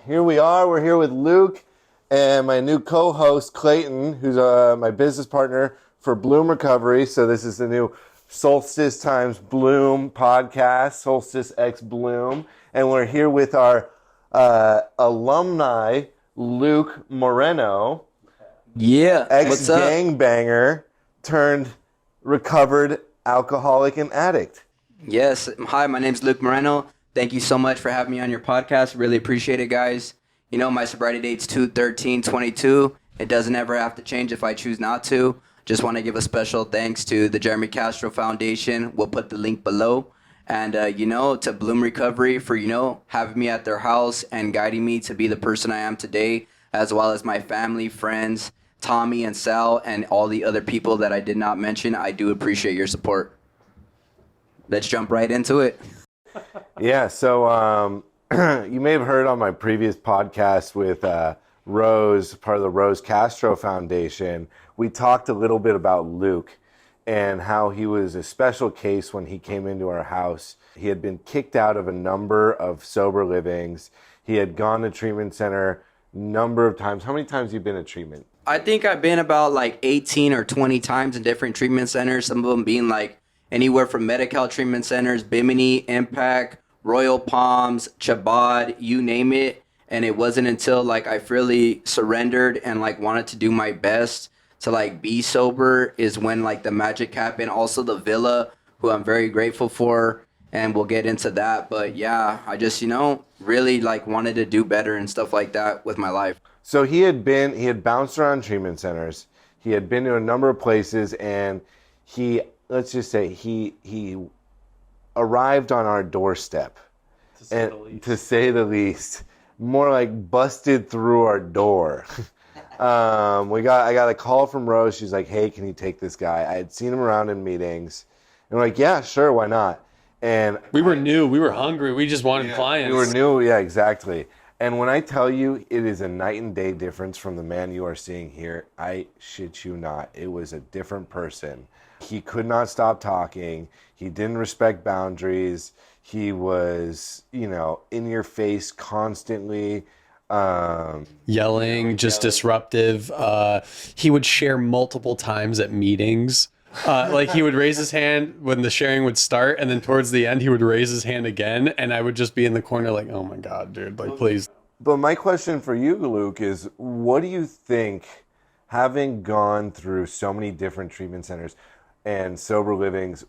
Here we are. We're here with Luke and my new co-host, Clayton, who's my business partner for Bloom Recovery. So this is the new Solstice times Bloom podcast, Solstice X Bloom. And we're here with our alumni, Luke Moreno. Yeah, what's up? Ex-gangbanger turned recovered alcoholic and addict. Yes. Hi, my name's Luke Moreno. Thank you so much for having me on your podcast. Really appreciate it, guys. You know, my sobriety date's 2/13/22. It doesn't ever have to change if I choose not to. Just want to give a special thanks to the Jeremy Castro Foundation. We'll put the link below. And, to Bloom Recovery for, having me at their house and guiding me to be the person I am today, as well as my family, friends, Tommy and Sal, and all the other people that I did not mention. I do appreciate your support. Let's jump right into it. Yeah, so you may have heard on my previous podcast with Rose, part of the Rose Castro Foundation, we talked a little bit about Luke and how he was a special case when he came into our house. He had been kicked out of a number of sober livings. He had gone to treatment center a number of times. How many times have you been in treatment? I think I've been about like 18 or 20 times in different treatment centers, some of them being like anywhere from Medi-Cal treatment centers, Bimini, Impact, Royal Palms, Chabad, you name it. And it wasn't until like I really surrendered and like wanted to do my best to like be sober is when like the magic happened. Also the Villa, who I'm very grateful for, and we'll get into that. But yeah, I just, really like wanted to do better and stuff like that with my life. So he had bounced around treatment centers. He had been to a number of places, and let's just say he arrived on our doorstep, to say the least, more like busted through our door. I got a call from Rose. She's like, "Hey, can you take this guy?" I had seen him around in meetings, and we're like, "Yeah, sure, why not?" And we were new, we were hungry, we just wanted clients. We were new, yeah, exactly. And when I tell you it is a night and day difference from the man you are seeing here, I shit you not. It was a different person. He could not stop talking. He didn't respect boundaries. He was, in your face constantly. Yelling, just disruptive. He would share multiple times at meetings. Like he would raise his hand when the sharing would start, and then towards the end he would raise his hand again, and I would just be in the corner like, oh my God, dude, like please. But my question for you, Luke, is what do you think, having gone through so many different treatment centers and sober livings,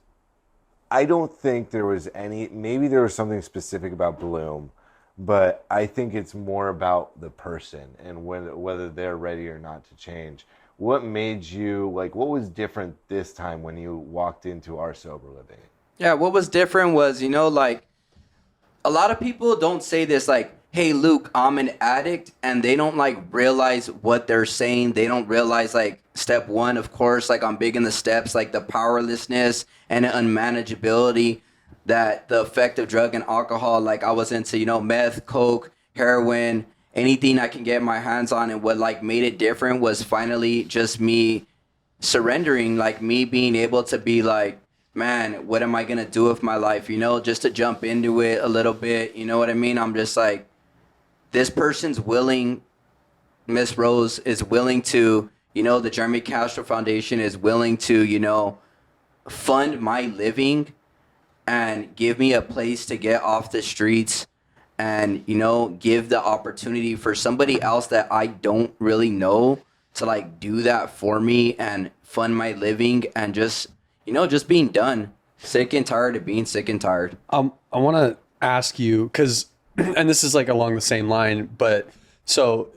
I don't think there was maybe there was something specific about Bloom, but I think it's more about the person and whether they're ready or not to change. What made you, what was different this time when you walked into our sober living? Yeah, what was different was, a lot of people don't say this like, "Hey, Luke, I'm an addict," and they don't realize what they're saying. They don't realize step one, of course, I'm big in the steps, the powerlessness and the unmanageability that the effect of drug and alcohol, I was into, meth, coke, heroin, anything I can get my hands on. And what made it different was finally just me surrendering, me being able to be man, what am I going to do with my life? Just to jump into it a little bit. You know what I mean? I'm just this person's willing, Miss Rose is willing to, the Jeremy Castro Foundation is willing to, fund my living and give me a place to get off the streets and, give the opportunity for somebody else that I don't really know to do that for me and fund my living and just being done. Sick and tired of being sick and tired. I want to ask you, because, and this is along the same line, but so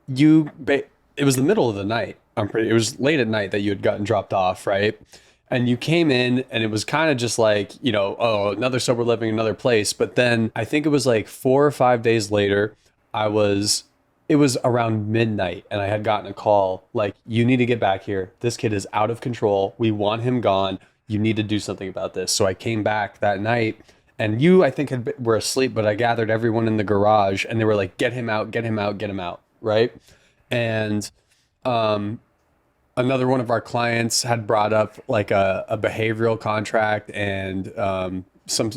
it was the middle of the night. It was late at night that you had gotten dropped off, right? And you came in and it was kind of just oh, another sober living, another place. But then I think it was 4 or 5 days later, it was around midnight and I had gotten a call you need to get back here. This kid is out of control. We want him gone. You need to do something about this. So I came back that night and you, I think, were asleep, but I gathered everyone in the garage and they were like, get him out, get him out, get him out. Right. And, another one of our clients had brought up a behavioral contract and some,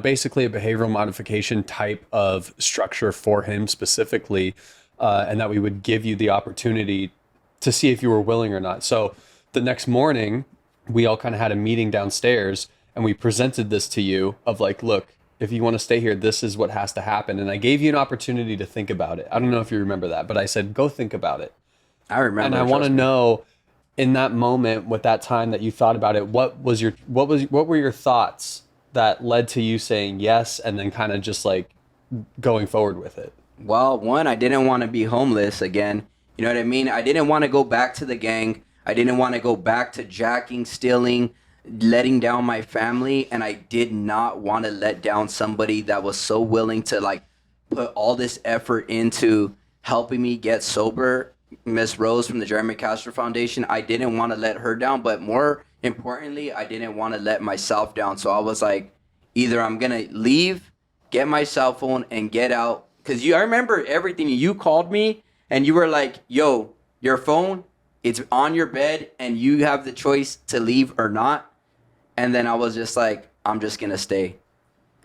basically a behavioral modification type of structure for him specifically, and that we would give you the opportunity to see if you were willing or not. So the next morning, we all kind of had a meeting downstairs, and we presented this to you of like, look, if you want to stay here, this is what has to happen. And I gave you an opportunity to think about it. I don't know if you remember that, but I said, go think about it. I remember. And I want to know, in that moment, with that time that you thought about it, what were your thoughts that led to you saying yes, and then kind of just like going forward with it? Well, one, I didn't want to be homeless again. You know what I mean? I didn't want to go back to the gang. I didn't want to go back to jacking, stealing, letting down my family. And I did not want to let down somebody that was so willing to like put all this effort into helping me get sober. Miss Rose from the Jeremy Castro Foundation. I didn't want to let her down, but more importantly, I didn't want to let myself down. So I was like, either I'm going to leave, get my cell phone, and get out. Because I remember everything. You called me, and you were like, yo, your phone, it's on your bed, and you have the choice to leave or not. And then I was just like, I'm just going to stay.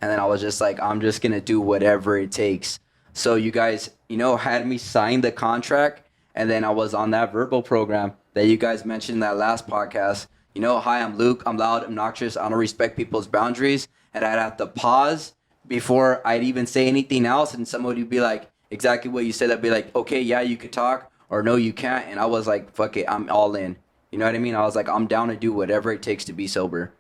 And then I was just like, I'm just going to do whatever it takes. So you guys, had me sign the contract. And then I was on that verbal program that you guys mentioned in that last podcast. Hi, I'm Luke. I'm loud, obnoxious. I don't respect people's boundaries. And I'd have to pause before I'd even say anything else. And somebody would be like, exactly what you said. I'd be like, okay, yeah, you could talk, or no, you can't. And I was like, fuck it, I'm all in. You know what I mean? I was like, I'm down to do whatever it takes to be sober.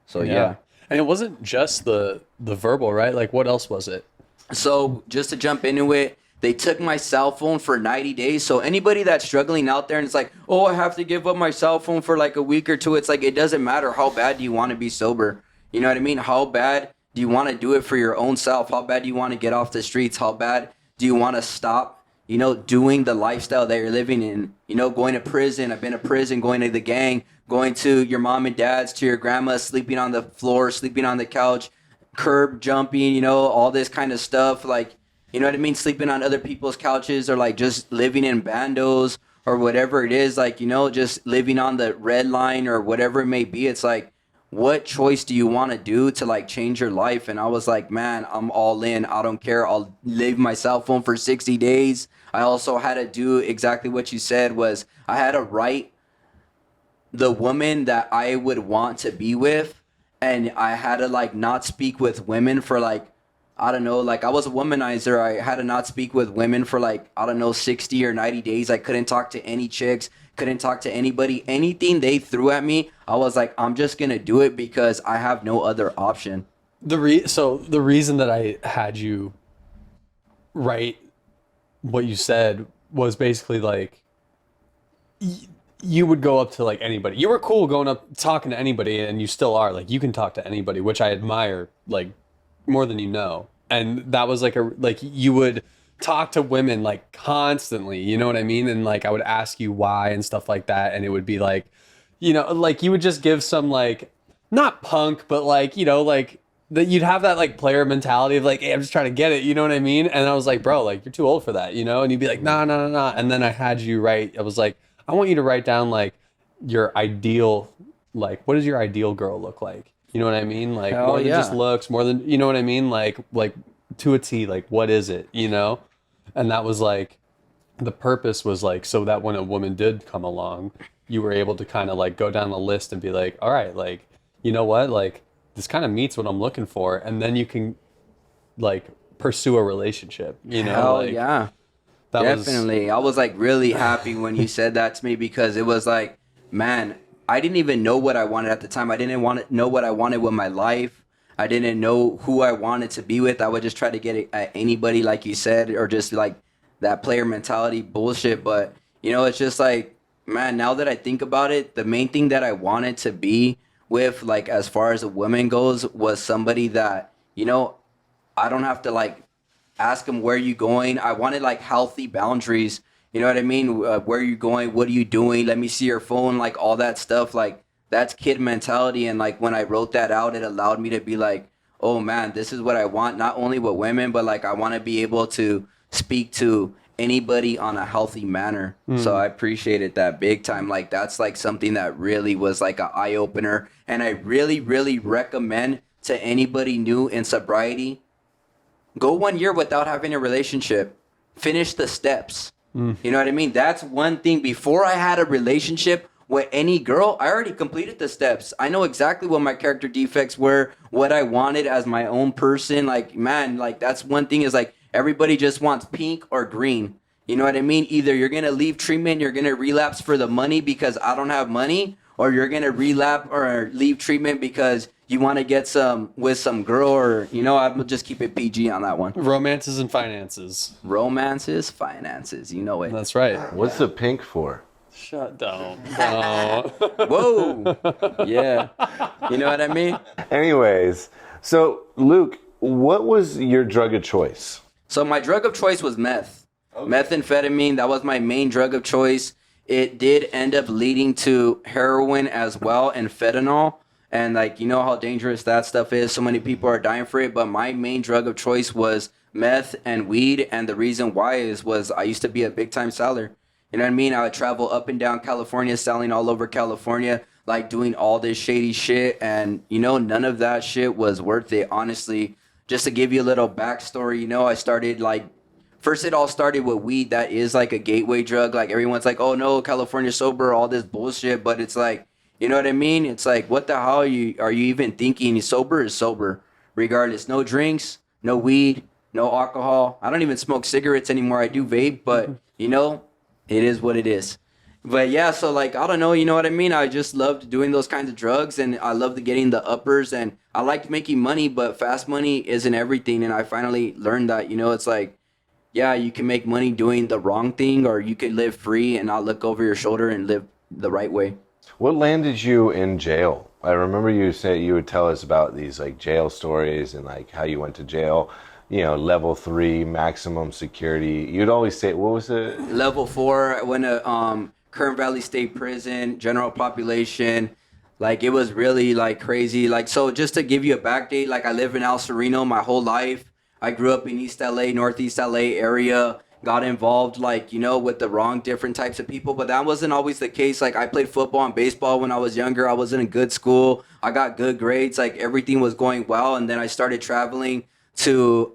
So yeah. And it wasn't just the verbal, right? Like, what else was it? So just to jump into it, they took my cell phone for 90 days. So anybody that's struggling out there and it's like, oh, I have to give up my cell phone for like a week or two. It's like, it doesn't matter. How bad do you want to be sober? You know what I mean? How bad do you want to do it for your own self? How bad do you want to get off the streets? How bad do you want to stop, doing the lifestyle that you're living in? Going to prison. I've been to prison, going to the gang, going to your mom and dad's, to your grandma, sleeping on the floor, sleeping on the couch, curb jumping, all this kind of stuff. Like, you know what I mean? Sleeping on other people's couches, or like just living in bandos or whatever it is, like, just living on the red line or whatever it may be. It's like, what choice do you want to do to like change your life? And I was like, man, I'm all in. I don't care. I'll leave my cell phone for 60 days. I also had to do exactly what you said, was I had to write the woman that I would want to be with. And I had to like not speak with women for like, I don't know, like I was a womanizer. I had to not speak with women for like, 60 or 90 days. I couldn't talk to any chicks, couldn't talk to anybody. Anything they threw at me, I was like, I'm just going to do it because I have no other option. So the reason that I had you write what you said was basically like, you would go up to like anybody. You were cool going up talking to anybody, and you still are. Like, you can talk to anybody, which I admire like more than you know. And that was like you would talk to women like constantly, you know what I mean? And like I would ask you why and stuff like that, and it would be like, like you would just give some like, not punk, but like, like that you'd have that like player mentality of like, hey, I'm just trying to get it, you know what I mean? And I was like, bro, like you're too old for that, and you'd be like, nah. And then I had you write, I was like, I want you to write down like your ideal, like what does your ideal girl look like? You know what I mean? Like, more than just looks, more than, you know what I mean? Like to a T, like what is it, And that was like, the purpose was like, so that when a woman did come along, you were able to kind of like go down the list and be like, all right, like, you know what? Like, this kind of meets what I'm looking for. And then you can like pursue a relationship, Hell like, yeah. Definitely. I was like really happy when you said that to me, because it was like, man, I didn't even know what I wanted at the time. I didn't know what I wanted with my life. I didn't know who I wanted to be with. I would just try to get it at anybody, like you said, or just like that player mentality bullshit. But, it's just like, man, now that I think about it, the main thing that I wanted to be with, like, as far as a woman goes, was somebody that, I don't have to like ask them, where you going? I wanted like healthy boundaries. You know what I mean? Where are you going? What are you doing? Let me see your phone. Like all that stuff. Like that's kid mentality. And like when I wrote that out, it allowed me to be like, oh man, this is what I want. Not only with women, but like I want to be able to speak to anybody on a healthy manner. So I appreciated that big time. Like that's like something that really was like an eye opener. And I really, really recommend to anybody new in sobriety, go 1 year without having a relationship. Finish the steps. You know what I mean? That's one thing. Before I had a relationship with any girl, I already completed the steps. I know exactly what my character defects were, what I wanted as my own person. Like, man, like that's one thing is like everybody just wants pink or green. You know what I mean? Either you're going to leave treatment, you're going to relapse for the money because I don't have money, or you're going to relapse or leave treatment because you want to get some with some girl, or, you know, I'll just keep it PG on that one. Romances and finances. Romances, finances, you know it. That's right. What's the pink for? Shut down. No. Whoa. Yeah. You know what I mean? Anyways, so Luke, what was your drug of choice? So my drug of choice was meth. Okay. Methamphetamine, that was my main drug of choice. It did end up leading to heroin as well and fentanyl. And like, you know how dangerous that stuff is. So many people are dying for it. But my main drug of choice was meth and weed. And the reason why was I used to be a big time seller. You know what I mean? I would travel up and down California, selling all over California, like doing all this shady shit. And, you know, none of that shit was worth it, honestly. Just to give you a little backstory, you know, I started like, first it all started with weed. That is like a gateway drug. Like everyone's like, oh no, California sober, all this bullshit. But it's like, you know what I mean? It's like, what the hell are you even thinking? Sober is sober, regardless. No drinks, no weed, no alcohol. I don't even smoke cigarettes anymore. I do vape, but, you know, it is what it is. But yeah, so like, I don't know, you know what I mean? I just loved doing those kinds of drugs, and I loved getting the uppers, and I liked making money, but fast money isn't everything. And I finally learned that, you know, it's like, yeah, you can make money doing the wrong thing, or you can live free and not look over your shoulder and live the right way. What landed you in jail? I remember you would tell us about these like jail stories and like how you went to jail, you know, level 3 maximum security. You'd always say, what was it? Level 4. I went to Kern Valley State Prison, general population. Like, it was really like crazy. Like, so just to give you a backdate, like I lived in El Sereno my whole life. I grew up in East LA, Northeast LA area. Got involved, like, you know, with the wrong different types of people, but that wasn't always the case. Like, I played football and baseball when I was younger. I was in a good school. I got good grades. Like, everything was going well. And then I started traveling to,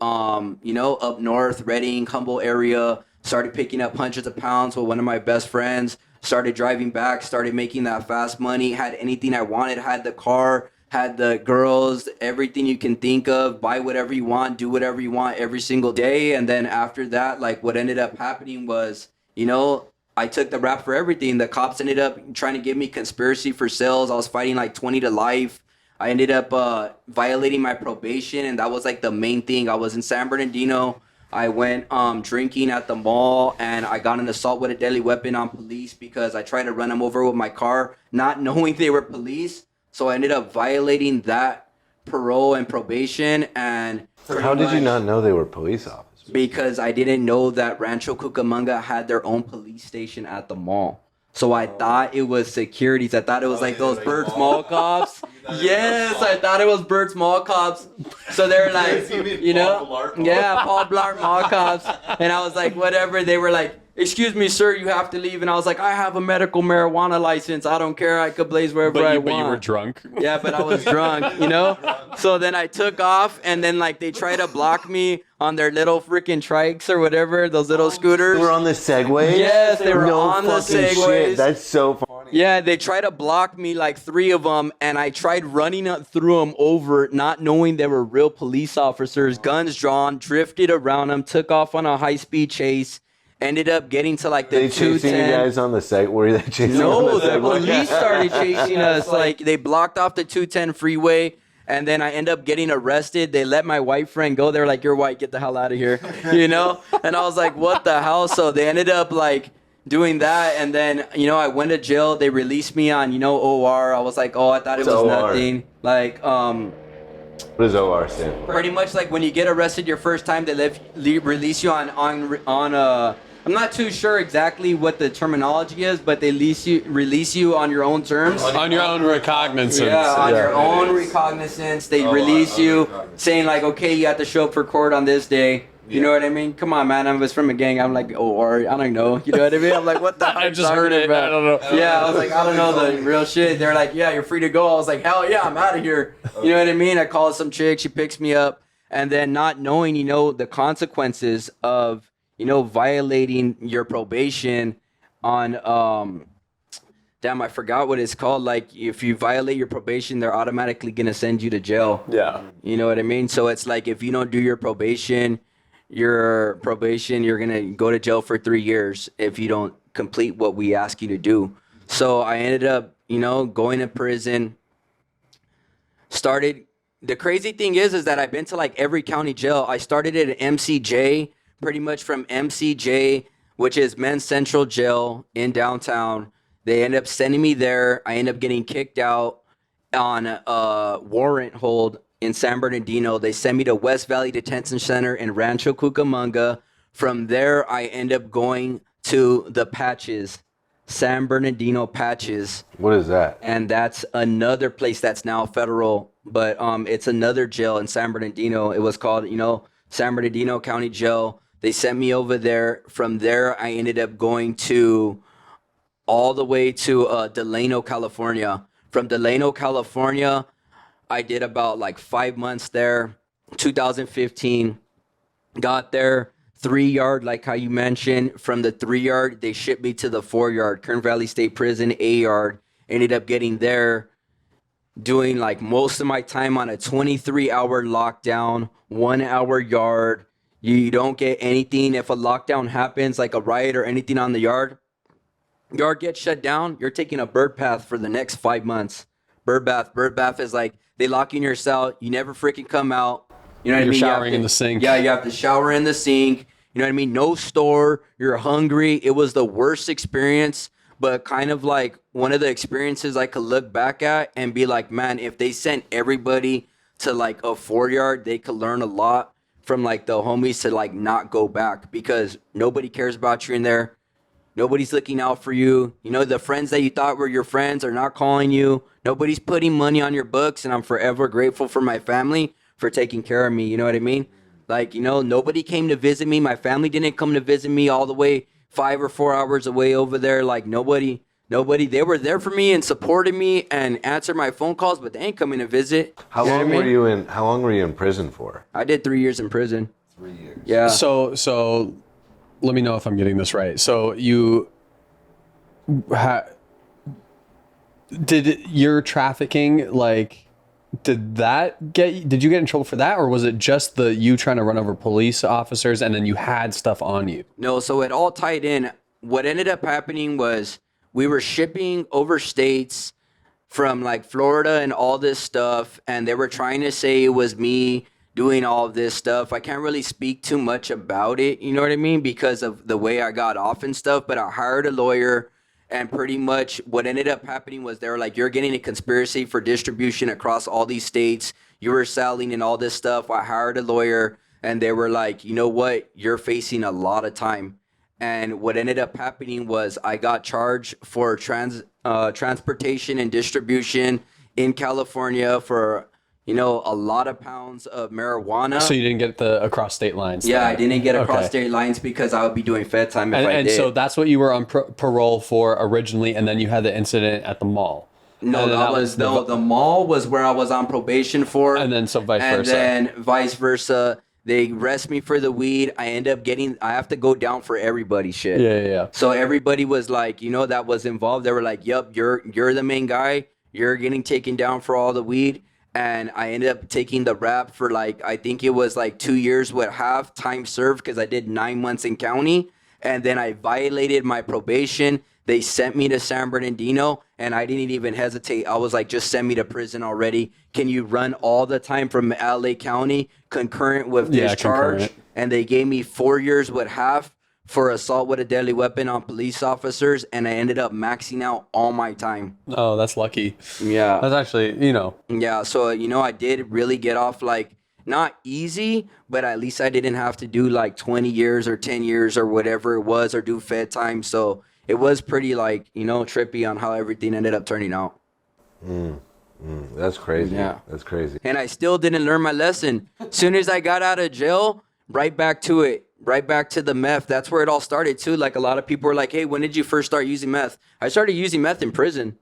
you know, up north, Redding, Humboldt area. Started picking up hundreds of pounds with one of my best friends. Started driving back. Started making that fast money. Had anything I wanted. Had the car. Had the girls, everything you can think of, buy whatever you want, do whatever you want every single day. And then after that, like what ended up happening was, you know, I took the rap for everything. The cops ended up trying to give me conspiracy for sales. I was fighting like 20 to life. I ended up violating my probation, and that was like the main thing. I was in San Bernardino. I went drinking at the mall, and I got an assault with a deadly weapon on police because I tried to run them over with my car, not knowing they were police. So I ended up violating that parole and probation. And how did you not know they were police officers? Because I didn't know that Rancho Cucamonga had their own police station at the mall. So I thought it was securities. I thought it was like those Birds Mall cops. Yes, I thought it was Birds Mall cops. So they're like, you know, yeah, Paul Blart Mall cops. And I was like, whatever. They were like, excuse me, sir, you have to leave. And I was like, I have a medical marijuana license. I don't care. I could blaze wherever I want. But you were drunk. Yeah, but I was drunk, you know? So then I took off, and then like they tried to block me on their little freaking trikes or whatever, those little scooters. They were on the Segways? Yes, they were on the Segways. Shit. That's so funny. Yeah, they tried to block me, like 3 of them, and I tried running up through them over, not knowing they were real police officers, guns drawn, drifted around them, took off on a high-speed chase. Ended up getting to like the 210. They chasing you guys on the site? Were they chasing No, the police started chasing us. Like they blocked off the 210 freeway, and then I end up getting arrested. They let my white friend go. They were like, "You're white, get the hell out of here," you know. And I was like, "What the hell?" So they ended up like doing that, and then you know I went to jail. They released me on OR. I was like, "Oh, I thought it was OR? Nothing." Like What does OR stand for? Pretty much like when you get arrested your first time, they release you on I'm not too sure exactly what the terminology is, but they release you on your own terms. On your own recognizance. Yeah, on your own recognizance. They release you saying like, okay, you have to show up for court on this day. You know what I mean? Come on, man. I was from a gang. I'm like, oh, or I don't know. You know what I mean? I'm like, what the? I just heard it. About? I don't know. Yeah, I was like, I don't know the real shit. They're like, yeah, you're free to go. I was like, hell yeah, I'm out of here. You know what I mean? I call some chick. She picks me up. And then not knowing, the consequences of, violating your probation on, damn, I forgot what it's called. Like, if you violate your probation, they're automatically going to send you to jail. Yeah. You know what I mean? So it's like, if you don't do your probation, you're going to go to jail for 3 years if you don't complete what we ask you to do. So I ended up, going to prison, the crazy thing is that I've been to like every county jail. I started at MCJ, pretty much from MCJ, which is Men's Central Jail in downtown. They end up sending me there. I end up getting kicked out on a warrant hold in San Bernardino. They send me to West Valley Detention Center in Rancho Cucamonga. From there, I end up going to the Patches, San Bernardino Patches. What is that? And that's another place that's now federal, but it's another jail in San Bernardino. It was called, San Bernardino County Jail. They sent me over there. From there, I ended up going all the way to Delano, California. From Delano, California, I did about like 5 months there. 2015, got there. 3-yard, like how you mentioned. From the 3-yard, they shipped me to the 4-yard, Kern Valley State Prison, A-yard. Ended up getting there, doing like most of my time on a 23-hour lockdown, 1-hour yard. You don't get anything. If a lockdown happens, like a riot or anything on the yard gets shut down, you're taking a bird bath for the next 5 months. Bird bath is like they lock you in your cell. You never freaking come out. You know what I mean? You're showering in the sink. Yeah, you have to shower in the sink. You know what I mean? No store. You're hungry. It was the worst experience, but kind of like one of the experiences I could look back at and be like, man, if they sent everybody to like a 4-yard, they could learn a lot from like the homies to like not go back, because nobody cares about you in there. Nobody's looking out for you. The friends that you thought were your friends are not calling you. Nobody's putting money on your books, and I'm forever grateful for my family for taking care of me. You know what I mean? Like, nobody came to visit me. My family didn't come to visit me all the way 5 or 4 hours away over there. Like, nobody, they were there for me and supported me and answered my phone calls, but they ain't coming to visit. How long were you in prison for? I did 3 years in prison. 3 years. Yeah. So let me know if I'm getting this right. So you did your trafficking, like, did you get in trouble for that, or was it just you trying to run over police officers and then you had stuff on you? No, so it all tied in. What ended up happening was we were shipping over states from like Florida and all this stuff, and they were trying to say it was me doing all of this stuff. I can't really speak too much about it, you know what I mean, because of the way I got off and stuff, but I hired a lawyer. And pretty much what ended up happening was they were like, you're getting a conspiracy for distribution across all these states. You were selling and all this stuff. I hired a lawyer, and they were like, you know what? You're facing a lot of time. And what ended up happening was I got charged for transportation and distribution in California for, a lot of pounds of marijuana. So you didn't get the across state lines? Yeah, I didn't get across state lines because I would be doing Fed time if I did. And so that's what you were on parole for originally, and then you had the incident at the mall. No, the mall was where I was on probation for. And then so vice versa. And then vice versa. They arrest me for the weed. I have to go down for everybody shit. Yeah. So everybody was like, that was involved. They were like, yep, you're the main guy. You're getting taken down for all the weed. And I ended up taking the rap for like, I think it was like 2 years with half time served, because I did 9 months in county. And then I violated my probation. They sent me to San Bernardino, and I didn't even hesitate. I was like, just send me to prison already. Can you run all the time from LA County concurrent with discharge? Concurrent. And they gave me 4 years with half for assault with a deadly weapon on police officers, and I ended up maxing out all my time. Oh, that's lucky. Yeah. That's actually, Yeah, so, I did really get off, like, not easy, but at least I didn't have to do, like, 20 years or 10 years or whatever it was, or do Fed time. So it was pretty, like, trippy on how everything ended up turning out. That's crazy. Yeah. That's crazy. And I still didn't learn my lesson. Soon as I got out of jail, right back to it, right back to the meth. That's where it all started too. Like a lot of people were like, hey, when did you first start using meth? I started using meth in prison.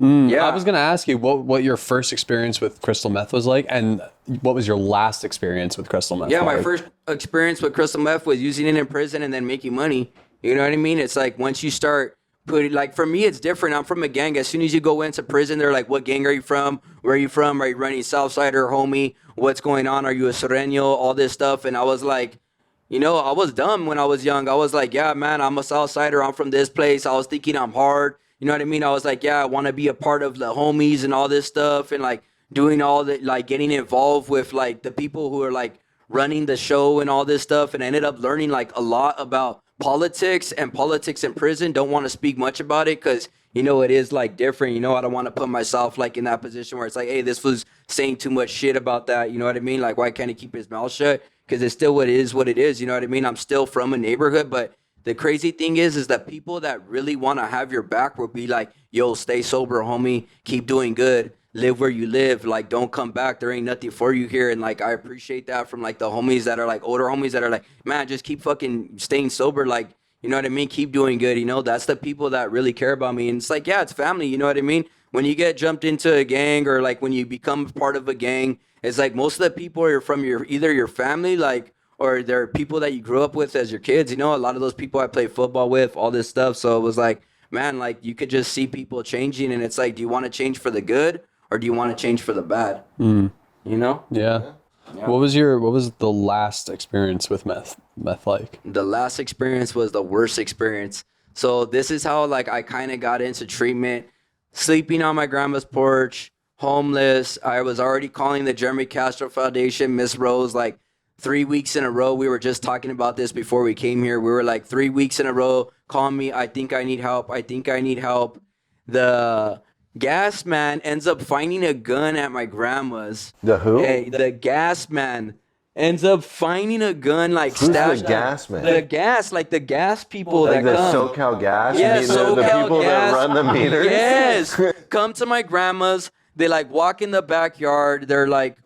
Yeah. I was going to ask you what your first experience with crystal meth was like, and what was your last experience with crystal meth? Yeah, like? my first experience with crystal meth was using it in prison and then making money. You know what I mean? It's like once you start putting, like for me, it's different. I'm from a gang. As soon as you go into prison, they're like, what gang are you from? Where are you from? Are you running Southside or homie? What's going on? Are you a Sereno? All this stuff. And I was like, you know, I was dumb when I was young. I was like, yeah, man, I'm a Southsider. I'm from this place. I was thinking I'm hard. You know what I mean? I was like, yeah, I want to be a part of the homies and all this stuff and like doing all the, like getting involved with like the people who are like running the show and all this stuff. And I ended up learning like a lot about politics and politics in prison. Don't want to speak much about it because, you know, it is like different. You know, I don't want to put myself like in that position where it's like, hey, this was saying too much shit about that. You know what I mean? Like, why can't he keep his mouth shut? Because it's still what it is. You know what I mean? I'm still from a neighborhood, but the crazy thing is that people that really want to have your back will be like, yo, stay sober, homie. Keep doing good. Live where you live. Like, don't come back. There ain't nothing for you here. And like, I appreciate that from like the homies that are like older homies that are like, man, just keep fucking staying sober. Like, you know what I mean? Keep doing good. You know, that's the people that really care about me. And it's like, yeah, it's family. You know what I mean? When you get jumped into a gang or like when you become part of a gang, it's like most of the people are from either your family, like, or they're people that you grew up with as your kids. You know, a lot of those people I played football with, all this stuff. So it was like, man, like you could just see people changing, and it's like, do you want to change for the good or do you want to change for the bad? You know? Yeah. What was the last experience with meth like? The last experience was the worst experience. So this is how like I kind of got into treatment, sleeping on my grandma's porch, homeless. I was already calling the Jeremy Castro Foundation, Miss Rose, like 3 weeks in a row. We were just talking about this before we came here. We were like 3 weeks in a row, call me, I think I need help. I think I need help. The gas man ends up finding a gun at my grandma's. The who? Hey, the gas man ends up finding a gun like Who's stashed. the gas man? The gas, like the gas people Like that the come. SoCal Gas? Yeah, You mean the SoCal people Gas. that run the meters? Yes. Come to my grandma's. They like walk in the backyard. They're like,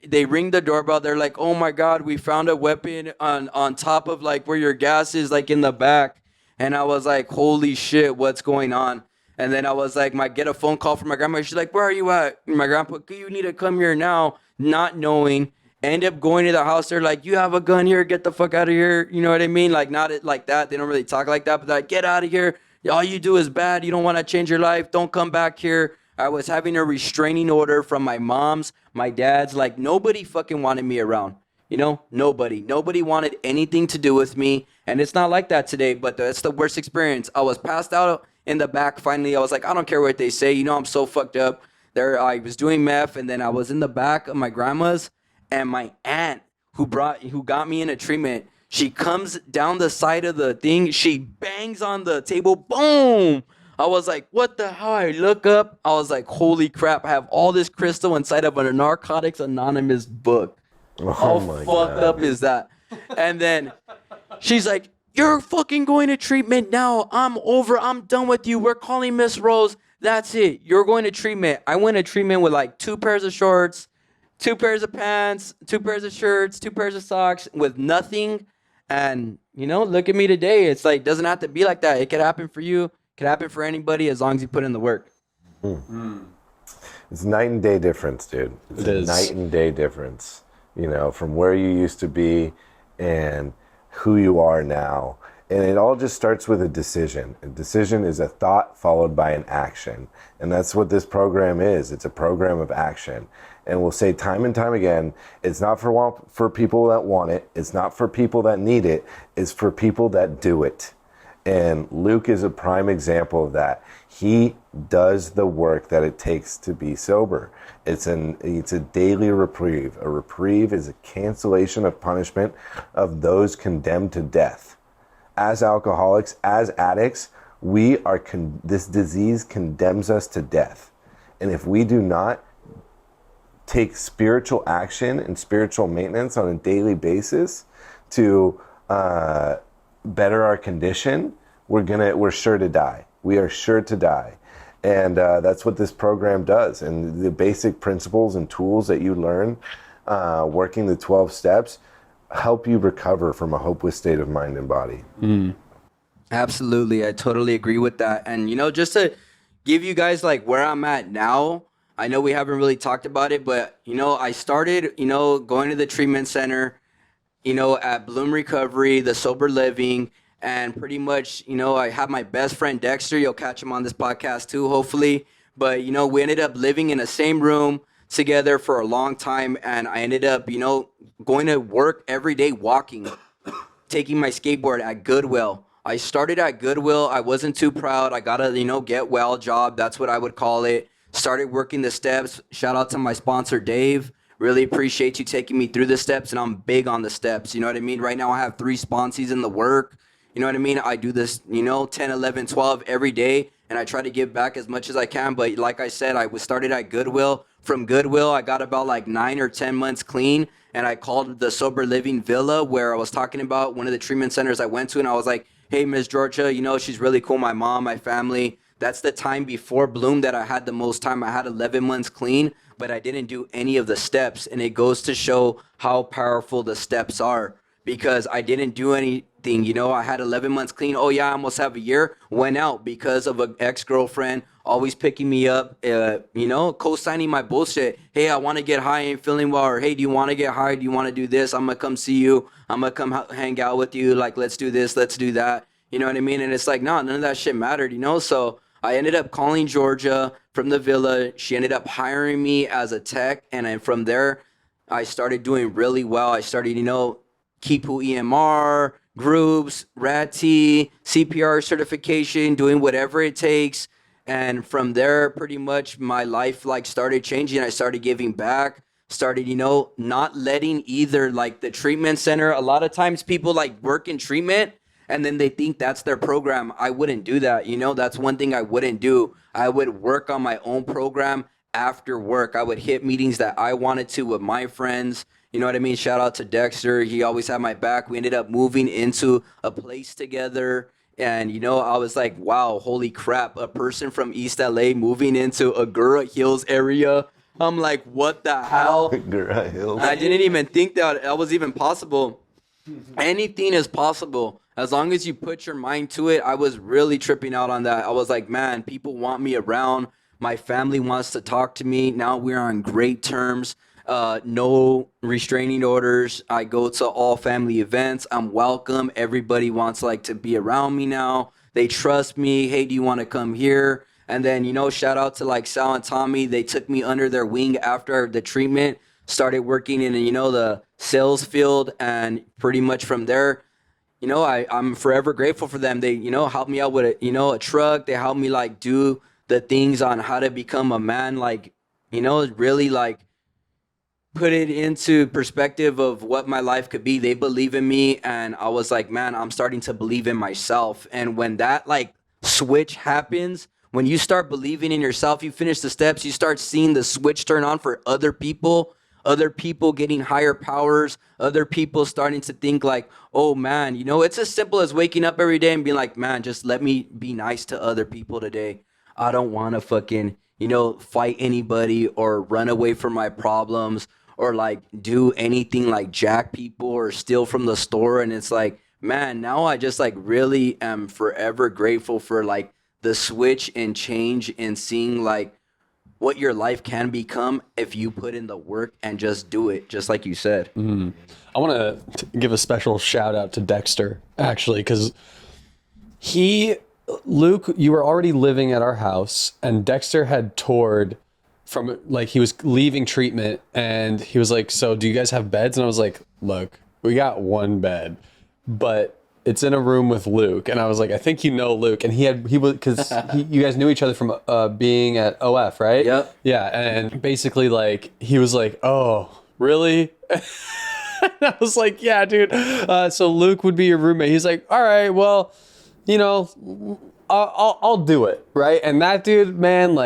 they ring the doorbell. They're like, oh my God, we found a weapon on top of like where your gas is, like in the back. And I was like, holy shit, what's going on? And then I was like, get a phone call from my grandma. She's like, where are you at? And my grandpa, you need to come here now, not knowing. End up going to the house. They're like, you have a gun here. Get the fuck out of here. You know what I mean? Like, not like that. They don't really talk like that. But they're like, get out of here. All you do is bad. You don't want to change your life. Don't come back here. I was having a restraining order from my mom's, my dad's. Like, nobody fucking wanted me around. You know, nobody wanted anything to do with me. And it's not like that today, but that's the worst experience. I was passed out in the back. Finally, I was like, I don't care what they say. You know, I'm so fucked up. There, I was doing meth, and then I was in the back of my grandma's, and my aunt who got me into treatment, she comes down the side of the thing. She bangs on the table. Boom. I was like, what the hell? I look up. I was like, holy crap. I have all this crystal inside of a Narcotics Anonymous book. How fucked up is that? And then she's like, you're fucking going to treatment now. I'm over. I'm done with you. We're calling Miss Rose. That's it. You're going to treatment. I went to treatment with like 2 pairs of shorts, 2 pairs of pants, 2 pairs of shirts, 2 pairs of socks with nothing. And, you know, look at me today. It's like, doesn't have to be like that. It could happen for you. It could happen for anybody as long as you put in the work. It's night and day difference, dude. It's a night and day difference. You know, from where you used to be and who you are now. And it all just starts with a decision. A decision is a thought followed by an action. And that's what this program is. It's a program of action. And we'll say time and time again, it's not for people that want it. It's not for people that need it. It's for people that do it. And Luke is a prime example of that. He does the work that it takes to be sober. It's a daily reprieve. A reprieve is a cancellation of punishment of those condemned to death. As alcoholics, as addicts, this disease condemns us to death. And if we do not take spiritual action and spiritual maintenance on a daily basis to better our condition, we're sure to die. We are sure to die. And that's what this program does. And the basic principles and tools that you learn working the 12 steps help you recover from a hopeless state of mind and body. Absolutely. I totally agree with that. And, just to give you guys like where I'm at now, I know we haven't really talked about it, but, I started, going to the treatment center, at Bloom Recovery, the sober living, and pretty much, I have my best friend Dexter. You'll catch him on this podcast too, hopefully. But, we ended up living in the same room together for a long time. And I ended up, going to work every day, walking, taking my skateboard at Goodwill. I started at Goodwill. I wasn't too proud. I got a, get well job. That's what I would call it. Started working the steps. Shout out to my sponsor, Dave. Really appreciate you taking me through the steps, and I'm big on the steps. You know what I mean? Right now I have 3 sponsees in the work. You know what I mean? I do this, 10, 11, 12 every day, and I try to give back as much as I can. But like I said, I was started at Goodwill. From Goodwill, I got about like 9 or 10 months clean, and I called the Sober Living Villa where I was talking about one of the treatment centers I went to, and I was like, hey, Miss Georgia, she's really cool. My mom, my family. That's the time before Bloom that I had the most time. I had 11 months clean, but I didn't do any of the steps. And it goes to show how powerful the steps are because I didn't do anything. I had 11 months clean. Oh, yeah, I almost have a year. Went out because of an ex-girlfriend always picking me up, co-signing my bullshit. Hey, I want to get high, ain't feeling well. Or, hey, do you want to get high? Do you want to do this? I'm going to come see you. I'm going to come hang out with you. Like, let's do this. Let's do that. You know what I mean? And it's like, no, none of that shit mattered, So I ended up calling Georgia from the villa. She ended up hiring me as a tech. And then from there, I started doing really well. I started, Kipu EMR, groups, RAT-T, CPR certification, doing whatever it takes. And from there, pretty much my life started changing. I started giving back, started, not letting either the treatment center. A lot of times people work in treatment and then they think that's their program. I wouldn't do that. That's one thing I wouldn't do. I would work on my own program after work. I would hit meetings that I wanted to with my friends. You know what I mean? Shout out to Dexter. He always had my back. We ended up moving into a place together. And, I was like, wow, holy crap. A person from East LA moving into Agoura Hills area. I'm like, what the hell? Agoura Hills. I didn't even think that was even possible. Anything is possible. As long as you put your mind to it. I was really tripping out on that. I was like, man, people want me around. My family wants to talk to me. Now we're on great terms. No restraining orders. I go to all family events. I'm welcome. Everybody wants to be around me now. They trust me. Hey, do you want to come here? And then, shout out to Sal and Tommy. They took me under their wing after the treatment, started working in, the sales field. And pretty much from there, I'm forever grateful for them. They, helped me out with a truck. They helped me do the things on how to become a man, really put it into perspective of what my life could be. They believe in me, and I was like, man, I'm starting to believe in myself. And when that switch happens, when you start believing in yourself, you finish the steps, you start seeing the switch turn on for other people getting higher powers, other people starting to think oh man, it's as simple as waking up every day and being like, man, just let me be nice to other people today. I don't want to fucking, fight anybody or run away from my problems or do anything jack people or steal from the store. And it's like, man, now I just really am forever grateful for the switch and change and seeing what your life can become if you put in the work and just do it, just like you said. I want to give a special shout out to Dexter, actually, because Luke, you were already living at our house, and Dexter had toured from he was leaving treatment, and he was like, so do you guys have beds? And I was like, look, we got one bed, but it's in a room with Luke. And I was like, I think Luke. And he was, because you guys knew each other from being at OF, right? Yep. Yeah. And basically he was like, oh, really? And I was like, yeah, dude. So Luke would be your roommate. He's like, all right, well, I'll do it. Right. And that dude, man,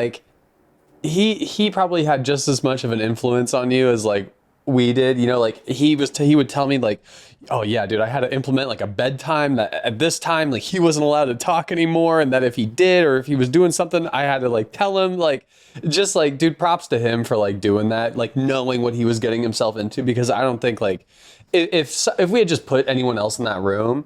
he probably had just as much of an influence on you as we did, he would tell me oh yeah, dude, I had to implement a bedtime that at this time, he wasn't allowed to talk anymore. And that if he did, or if he was doing something, I had to tell him, dude, props to him for doing that, knowing what he was getting himself into, because I don't think if we had just put anyone else in that room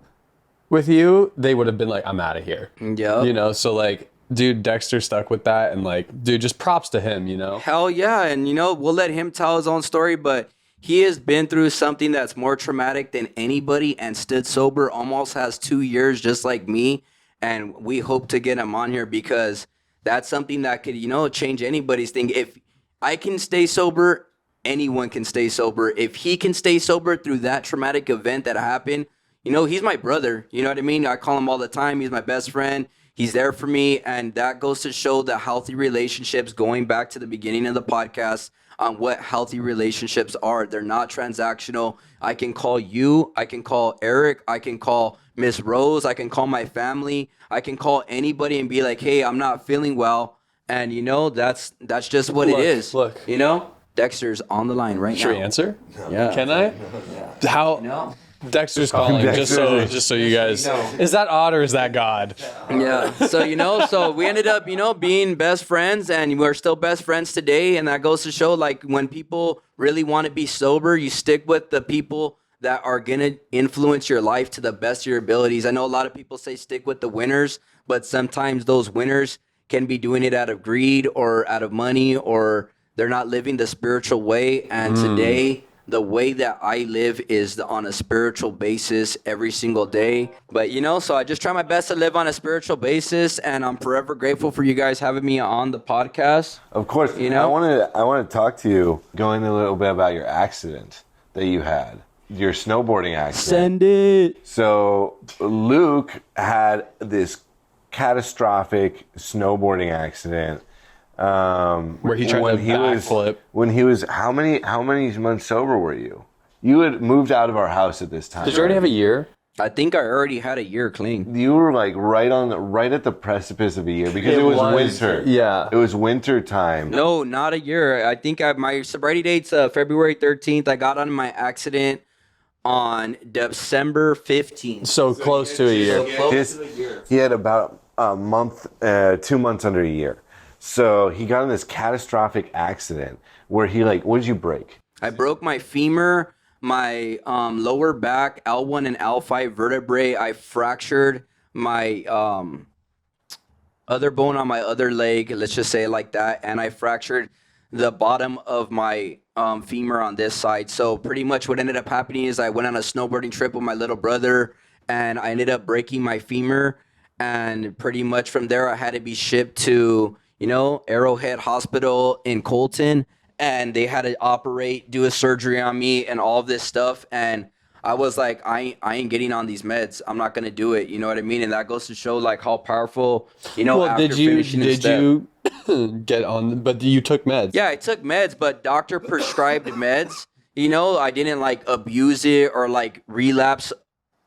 with you, they would have been like, I'm out of here. Yeah. You know, so like, dude, Dexter stuck with that, and like, dude, just props to him, you know? Hell yeah. And, you know, we'll let him tell his own story, but he has been through something that's more traumatic than anybody and stood sober, almost has 2 years, just like me. And we hope to get him on here because that's something that could, you know, change anybody's thing. If I can stay sober, anyone can stay sober. If he can stay sober through that traumatic event that happened, you know, he's my brother. You know what I mean? I call him all the time. He's my best friend. He's there for me. And that goes to show the healthy relationships, going back to the beginning of the podcast, on what healthy relationships are. They're not transactional. I can call you. I can call Eric. I can call Miss Rose. I can call my family. I can call anybody and be like, hey, I'm not feeling well. And, you know, that's just what it is. Look. You know, Dexter's on the line right now. Should we answer? Yeah. Can I? How? No. Dexter's calling, Dexter. just so you guys. Is that odd or is that God? Yeah. So, you know, so we ended up, you know, being best friends, and we're still best friends today. And that goes to show, like, when people really want to be sober, you stick with the people that are going to influence your life to the best of your abilities. I know a lot of people say stick with the winners, but sometimes those winners can be doing it out of greed or out of money, or they're not living the spiritual way. And today, the way that I live is on a spiritual basis every single day. But, you know, so I just try my best to live on a spiritual basis, and I'm forever grateful for you guys having me on the podcast. Of course. You know? I want to talk to you, going a little bit about your accident that you had, your snowboarding accident. Send it. So Luke had this catastrophic snowboarding accident. Where he tried to backflip. When he was, how many months sober were you? You had moved out of our house at this time. Did you already have a year? I think I already had a year clean. You were like right at the precipice of a year because it was winter. Yeah. It was winter time. No, not a year. I think my sobriety date's February 13th. I got on my accident on December 15th. So close to a year. He had about a month, 2 months under a year. So he got in this catastrophic accident where he what did you break? I broke my femur, my lower back, L1 and L5 vertebrae. I fractured my other bone on my other leg, let's just say it like that. And I fractured the bottom of my femur on this side. So pretty much what ended up happening is I went on a snowboarding trip with my little brother, and I ended up breaking my femur. And pretty much from there, I had to be shipped to, you know, Arrowhead Hospital in Colton, and they had to do a surgery on me and all of this stuff. And I was like, I ain't getting on these meds. I'm not going to do it. You know what I mean? And that goes to show like how powerful, you know, Well, did you get on, but you took meds? Yeah, I took meds, but doctor prescribed meds. You know, I didn't like abuse it or like relapse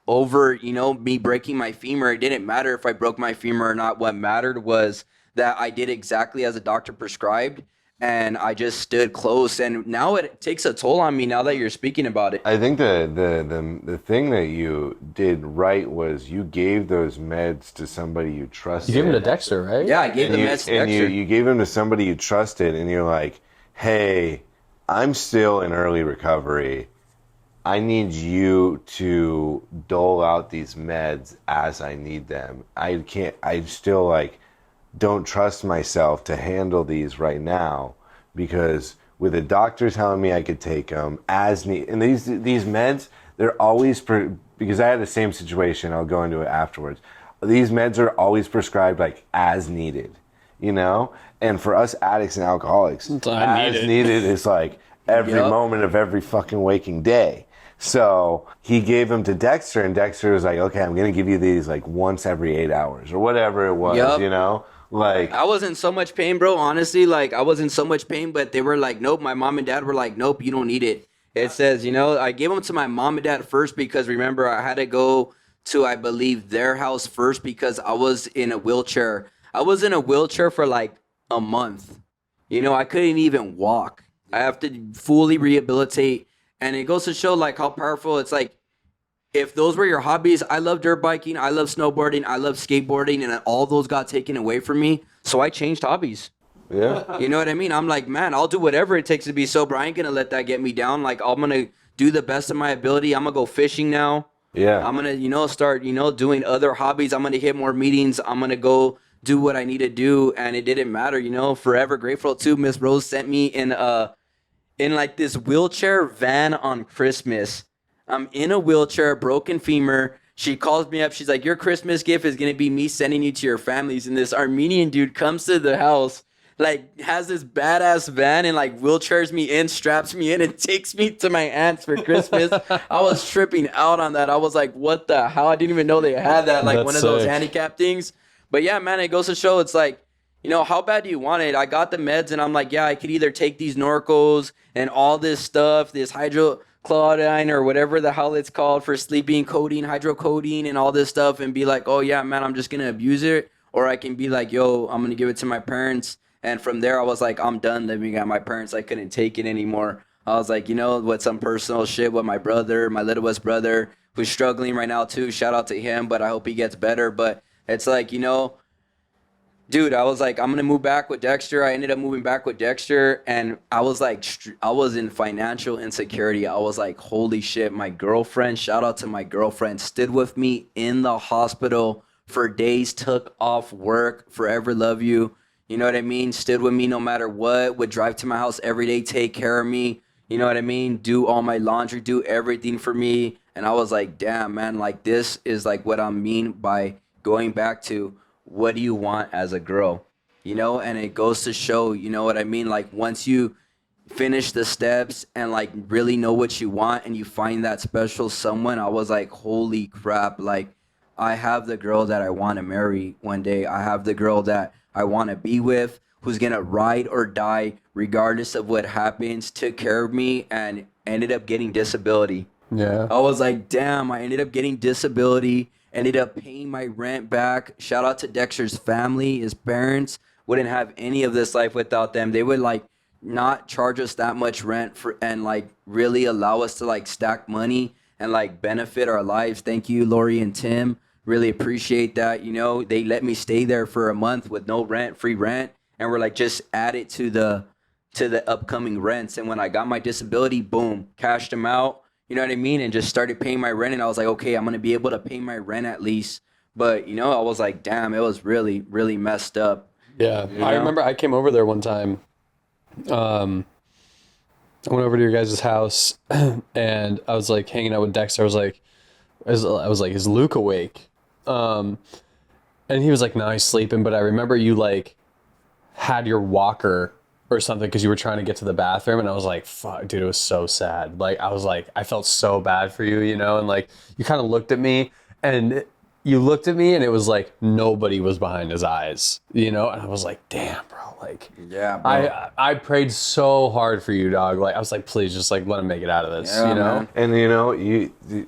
over, you know, me breaking my femur. It didn't matter if I broke my femur or not. What mattered was that I did exactly as the doctor prescribed, and I just stood close. And now it takes a toll on me now that you're speaking about it. I think the thing that you did right was you gave those meds to somebody you trusted. You gave them to Dexter, right? Yeah, I gave the meds to Dexter. You gave them to somebody you trusted, and you're like, hey, I'm still in early recovery. I need you to dole out these meds as I need them. I still don't trust myself to handle these right now, because with the doctor telling me I could take them as need, and these meds, they're always because I had the same situation. I'll go into it afterwards. These meds are always prescribed as needed, you know. And for us addicts and alcoholics, as needed is every moment of every fucking waking day. So he gave them to Dexter, and Dexter was like, okay, I'm going to give you these once every 8 hours or whatever it was, you know? I was in so much pain, bro. Honestly, I was in so much pain, but they were like, nope. My mom and dad were like, nope, you don't need it. It says, you know, I gave them to my mom and dad first because remember, I had to go to, I believe, their house first because I was in a wheelchair. I was in a wheelchair for a month. You know, I couldn't even walk. I have to fully rehabilitate. And it goes to show how powerful it's if those were your hobbies. I love dirt biking, I love snowboarding, I love skateboarding, and all those got taken away from me. So I changed hobbies. Yeah. You know what I mean? I'm like, man, I'll do whatever it takes to be sober. I ain't going to let that get me down. I'm going to do the best of my ability. I'm gonna go fishing now. Yeah. I'm gonna, start, doing other hobbies. I'm gonna hit more meetings. I'm gonna go do what I need to do. And it didn't matter, forever grateful too. Miss Rose sent me in like this wheelchair van on Christmas. I'm in a wheelchair, broken femur. She calls me up. She's like, your Christmas gift is going to be me sending you to your families. And this Armenian dude comes to the house, like has this badass van and like wheelchairs me in, straps me in, and takes me to my aunt's for Christmas. I was tripping out on that. I was like, what the hell? I didn't even know they had that, like one of those handicap things. But yeah, man, it goes to show it's like, how bad do you want it? I got the meds and I'm like, yeah, I could either take these Norcos and all this stuff, this hydrochloride or whatever the hell it's called for sleeping, codeine, hydrocodone and all this stuff and be like, oh yeah, man, I'm just going to abuse it. Or I can be like, yo, I'm going to give it to my parents. And from there, I was like, I'm done living at my parents. I couldn't take it anymore. I was like, with some personal shit with my brother, my littlest brother, who's struggling right now too. Shout out to him, but I hope he gets better. But it's like, dude, I was like, I'm going to move back with Dexter. I ended up moving back with Dexter. And I was like, I was in financial insecurity. I was like, holy shit, my girlfriend, shout out to my girlfriend, stood with me in the hospital for days, took off work, forever love you. You know what I mean? Stood with me no matter what, would drive to my house every day, take care of me. You know what I mean? Do all my laundry, do everything for me. And I was like, damn, man, like this is like what I mean by going back to what do you want as a girl, and it goes to show, you know what I mean? Like once you finish the steps and like really know what you want and you find that special someone, I was like, holy crap. Like I have the girl that I want to marry one day. I have the girl that I want to be with, who's going to ride or die regardless of what happens, took care of me and ended up getting disability. Yeah. I was like, damn, I ended up getting disability. Ended up paying my rent back. Shout out to Dexter's family. His parents wouldn't have any of this life without them. They would like not charge us that much rent for and like really allow us to like stack money and like benefit our lives. Thank you, Lori and Tim. Really appreciate that. They let me stay there for a month with no rent, free rent, and we're like just add it to the upcoming rents. And when I got my disability, boom, cashed them out. You know what I mean? And just started paying my rent. And I was like, okay, I'm going to be able to pay my rent at least. But, I was like, damn, it was really, really messed up. Yeah. I remember I came over there one time. I went over to your guys' house and I was like hanging out with Dexter. I was like, is Luke awake? And he was like, no, he's sleeping. But I remember you like had your walker or something because you were trying to get to the bathroom, and I was like, fuck, dude, it was so sad. Like I was like, I felt so bad for you, and like you kind of looked at me and it was like nobody was behind his eyes, and I was like, damn, bro, like, yeah, bro. I prayed so hard for you, dog. Like I was like, please just like let him make it out of this, man. And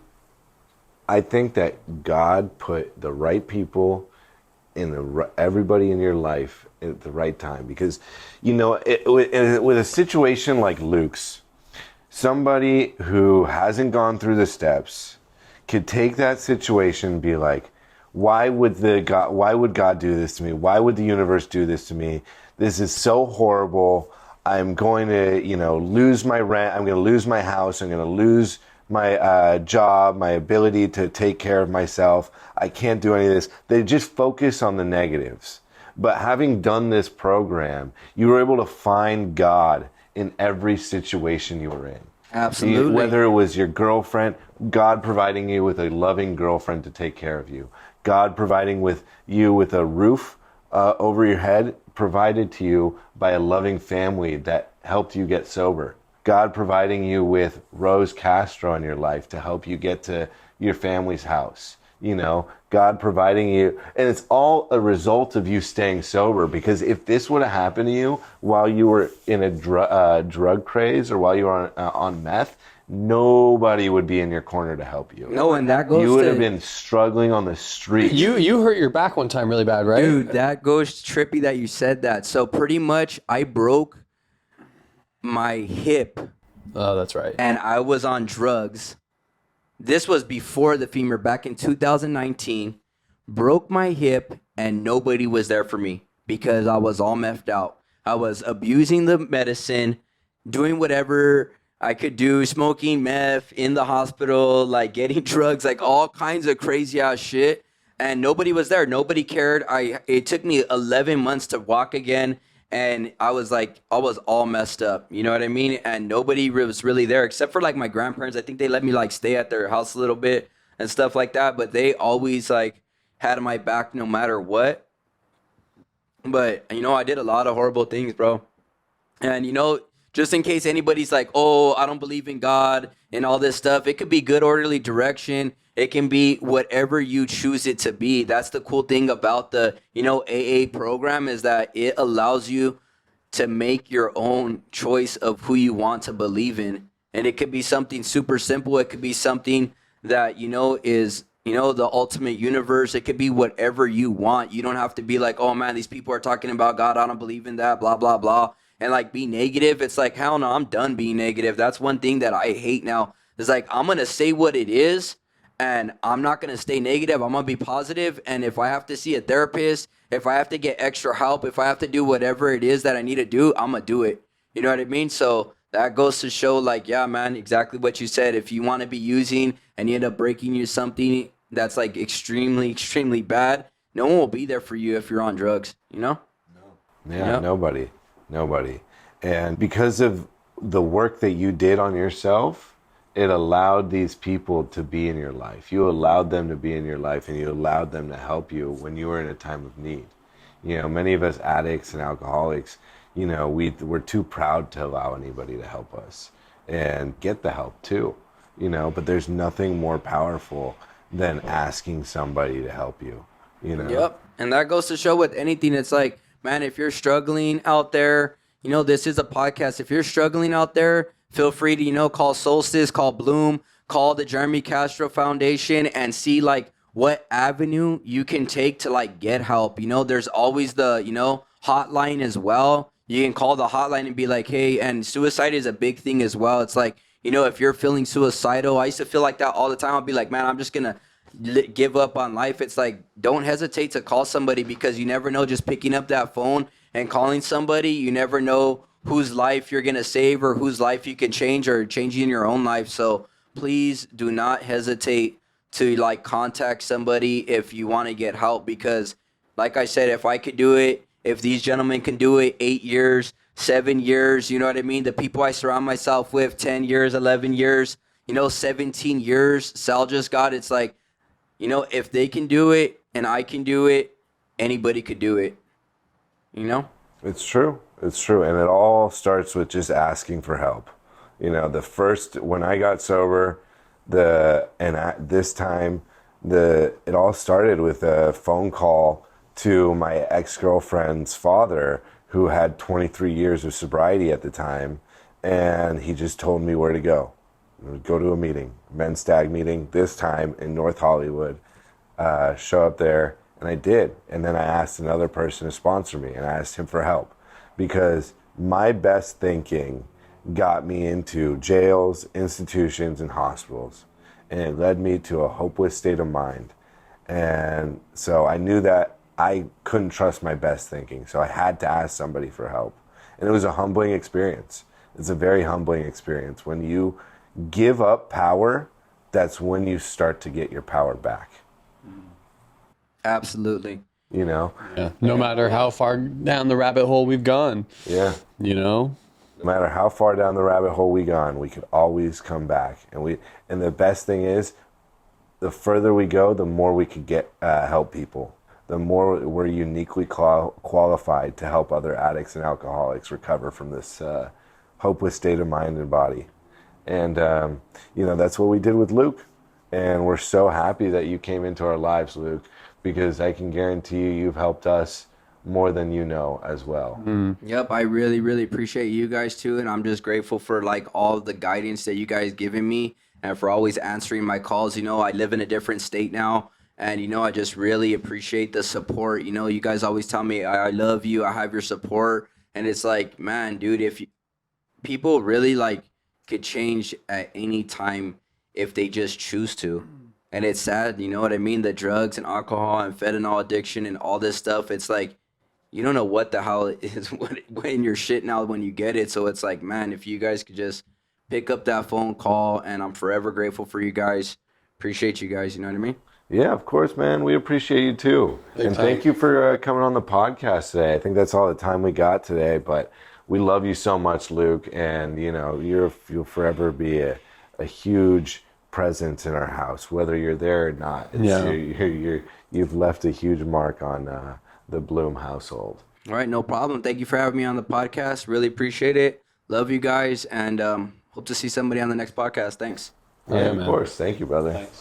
I think that God put the right people everybody in your life at the right time, because with a situation like Luke's, somebody who hasn't gone through the steps could take that situation and be like, why would God do this to me? Why would the universe do this to me? This is so horrible. I'm going to lose my rent. I'm going to lose my house. I'm going to lose my job, my ability to take care of myself. I can't do any of this. They just focus on the negatives. But having done this program, you were able to find God in every situation you were in. Absolutely. Whether it was your girlfriend, God providing you with a loving girlfriend to take care of you. God providing you with a roof over your head, provided to you by a loving family that helped you get sober. God providing you with Rose Castro in your life to help you get to your family's house. God providing you, and it's all a result of you staying sober. Because if this would have happened to you while you were in a drug craze or while you were on meth, nobody would be in your corner to help you. No, and that goes. You would have been struggling on the street. You hurt your back one time really bad, right? Dude, that goes trippy that you said that. So pretty much, I broke my hip. Oh, that's right. And I was on drugs. This was before the femur, back in 2019. Broke my hip and nobody was there for me because I was all methed out. I was abusing the medicine, doing whatever I could do smoking meth in the hospital, like getting drugs, like all kinds of crazy ass shit. And nobody was there. Nobody cared. It took me 11 months to walk again. And I was like, I was all messed up. You know what I mean? And nobody was really there except for like my grandparents. I think they let me like stay at their house a little bit and stuff like that. But they always like had my back no matter what. But, you know, I did a lot of horrible things, bro. And, you know, just in case anybody's like, oh, I don't believe in God and all this stuff, it could be good, orderly direction. It can be whatever you choose it to be. That's the cool thing about the, you know, AA program is that it allows you to make your own choice of who you want to believe in. And it could be something super simple. It could be something that, you know, is, you know, the ultimate universe. It could be whatever you want. You don't have to be like, oh man, these people are talking about God. I don't believe in that, blah, blah, blah. And like be negative. It's like, hell no, I'm done being negative. That's one thing that I hate now. It's like, I'm going to say what it is and I'm not going to stay negative. I'm going to be positive. And if I have to see a therapist, if I have to get extra help, if I have to do whatever it is that I need to do, I'm going to do it. You know what I mean? So that goes to show like, yeah, man, exactly what you said. If you want to be using and you end up breaking you something that's like extremely, extremely bad, no one will be there for you if you're on drugs, you know? Yeah, Yep. nobody. And because of the work that you did on yourself, it allowed these people to be in your life. You allowed them to be in your life, and you allowed them to help you when you were in a time of need. You know, many of us addicts and alcoholics, you know, we're too proud to allow anybody to help us and get the help too, you know, but there's nothing more powerful than asking somebody to help you, you know? Yep. And that goes to show with anything. It's like, man, if you're struggling out there, you know, this is a podcast. If you're struggling out there, feel free to, you know, call Solstice, call Bloom, call the Jeremy Castro Foundation and see like what avenue you can take to like get help. You know, there's always the, you know, hotline as well. You can call the hotline and be like, hey, and suicide is a big thing as well. It's like, you know, if you're feeling suicidal, I used to feel like that all the time. I'll be like, man, I'm just going to give up on life. It's like, don't hesitate to call somebody because you never know. Just picking up that phone and calling somebody, you never know whose life you're going to save or whose life you can change or changing your own life. So please do not hesitate to like contact somebody if you want to get help, because like I said, if I could do it, if these gentlemen can do it, 8 years, 7 years, you know what I mean? The people I surround myself with, 10 years, 11 years, you know, 17 years, Sal just got, it's like, you know, if they can do it and I can do it, anybody could do it, you know? It's true. It's true. And it all starts with just asking for help. You know, when I got sober, this time, it all started with a phone call to my ex-girlfriend's father, who had 23 years of sobriety at the time. And he just told me where to go. Go to a meeting, men's stag meeting, this time in North Hollywood. Show up there, and I did. And then I asked another person to sponsor me, and I asked him for help, because my best thinking got me into jails, institutions, and hospitals, and it led me to a hopeless state of mind. And so I knew that I couldn't trust my best thinking, so I had to ask somebody for help. And it was a humbling experience. It's a very humbling experience. When you give up power, that's when you start to get your power back. Absolutely. You know? Yeah. No matter how far down the rabbit hole we've gone. Yeah. You know? No matter how far down the rabbit hole we gone, we could always come back. And the best thing is, the further we go, the more we could get help people. The more we're uniquely qualified to help other addicts and alcoholics recover from this hopeless state of mind and body. And, you know, that's what we did with Luke. And we're so happy that you came into our lives, Luke, because I can guarantee you've helped us more than you know as well. Yep, I really, really appreciate you guys too, and I'm just grateful for like all the guidance that you guys given me and for always answering my calls. You know, I live in a different state now, and you know, I just really appreciate the support. You know, you guys always tell me I love you, I have your support, and it's like, man, dude, if people really like could change at any time if they just choose to. And it's sad, you know what I mean? The drugs and alcohol and fentanyl addiction and all this stuff, it's like, you don't know what the hell it is when you're shitting out when you get it. So it's like, man, if you guys could just pick up that phone call, and I'm forever grateful for you guys. Appreciate you guys. You know what I mean? Yeah, of course, man. We appreciate you too. Big And time. thank you for coming on the podcast today. I think that's all the time we got today, but we love you so much, Luke. And, you know, you'll forever be a huge presence in our house, whether you're there or not. You've left a huge mark on the Bloom household. All right, no problem. Thank you for having me on the podcast. Really appreciate it. Love you guys, and hope to see somebody on the next podcast. Thanks. Yeah, man. of course. Thank you, brother. Thanks.